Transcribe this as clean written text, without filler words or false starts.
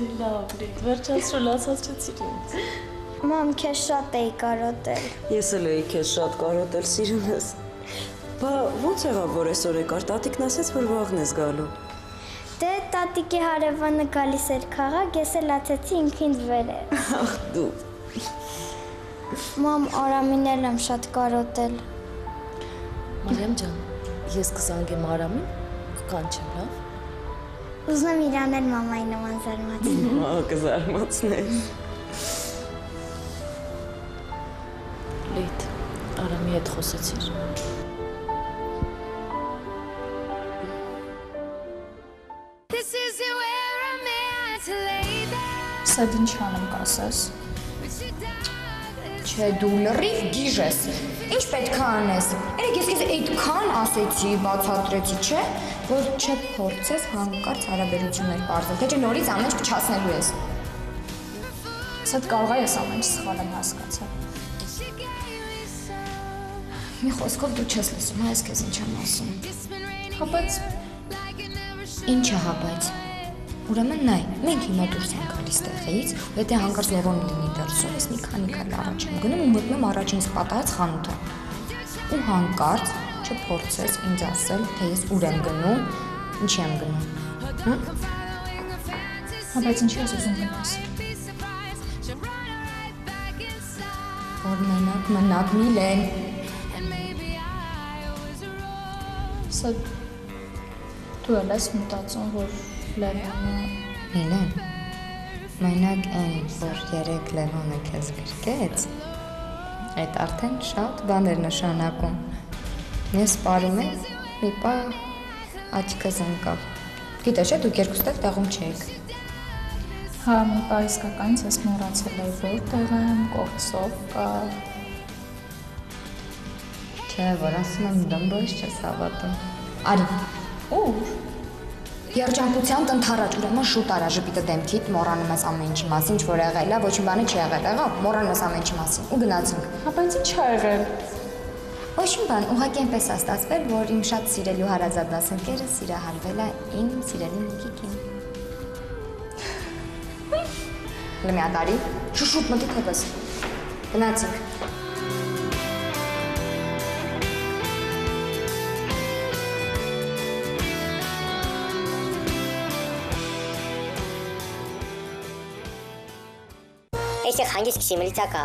Լավ, լիք, վերջացրու լացացրեցիր ինձ։ Մամ, քեզ շատ էի կարոտել։ Ես էլ էի քեզ շատ կարոտել, սիրունս։ Բա ո՞նց եղավ, որ այսօր եկար, տատիկն ասեց, որ վաղն ես գալու։ Դե տատիկի հարևանը գալիս էր քաղաք, ես էլ լացեցի ինքին վեր։ Ախ դու։ Մամ, Արամին էլ եմ շատ կարոտել։ Մարիամ ջան, ես կզանգեմ Արամին, կկանչեմ, լավ։ Ուզում եմ իրան էլ մամայի նման զարմացնել։ Մա կզարմացնես։ Լիթ, Արամի հետ խոսեցիր։ Սա ինչ անեմ կասես։ Չէ, դու լրիվ գիժ ես։ Ինչ պետք է անես։ Երեք ես քեզ այդքան ասեցի, բացատրեցի, չէ, որ չփորձես հանկարծ հարաբերություններ պարզել, թե չէ նորից ամեն ինչ փչացնելու ես։ Սա կարող է ես ամեն ինչ սխալ եմ հասկացել։ Մի խոսքով դու չես լսում, այս քեզ ինչ եմ ասում։ Հապեց։ Ինչը հապեց։ Ուրեմն նայ, մենք հիմա դուրս ենք գալիս տեղից, եթե հանկարծ Լևոնը լինի դրսում, ես մի քանի քայլ առաջ եմ գնում ու մտնում առաջին սպատահած խանութը։ Ու հանկարծ չփորձես ինձ ասել, թե ես ուր եմ գնում, ինչի եմ գնում։ Հապեց ինչի ես ուզում գնաս։ Որ մենակ Միլեն։ Սա դու էլ ես մտածում, որ Լևոնը Միլեն, մենակ այն, որ երեք Լևոնը քեզ գրկեց, այդ արդեն շատ բաներ նշանակում։ Ես սպարում եմ, մի պահ աչքս ընկավ։ Գիտես, դուք երկուստեղ տեղում չեք։ հա, մի պահ իսկականից ես մոռացել էի որտեղ եմ, կողքսով կա։ Չէ, որ ասում եմ դմբոյս չես հավատում։ Արի, Ուր։ երջանկության տնթառաջ, ուրեմն շուտ արա ժպիտը դեմքիդ, մոռանում ես ամեն ինչի մասին, ինչ որ եղել է, ոչ մի բանի չի եղել, եղավ, մոռանում ես ամեն ինչի մասին ու գնացինք։ Հապեց ինչ ա եղել։ Ոչ մի բան, ուղղակի այնպես է ստացվել, որ իմ շատ սիրելի ու հարազատ դասընկերը սիրահարվել է իմ սիրելի Նիկիկին։ Լմի ադարի, շուշուտ մտի թեպս։ Գնացինք։ Այստեղ հանգիստ քշի մլիցակա։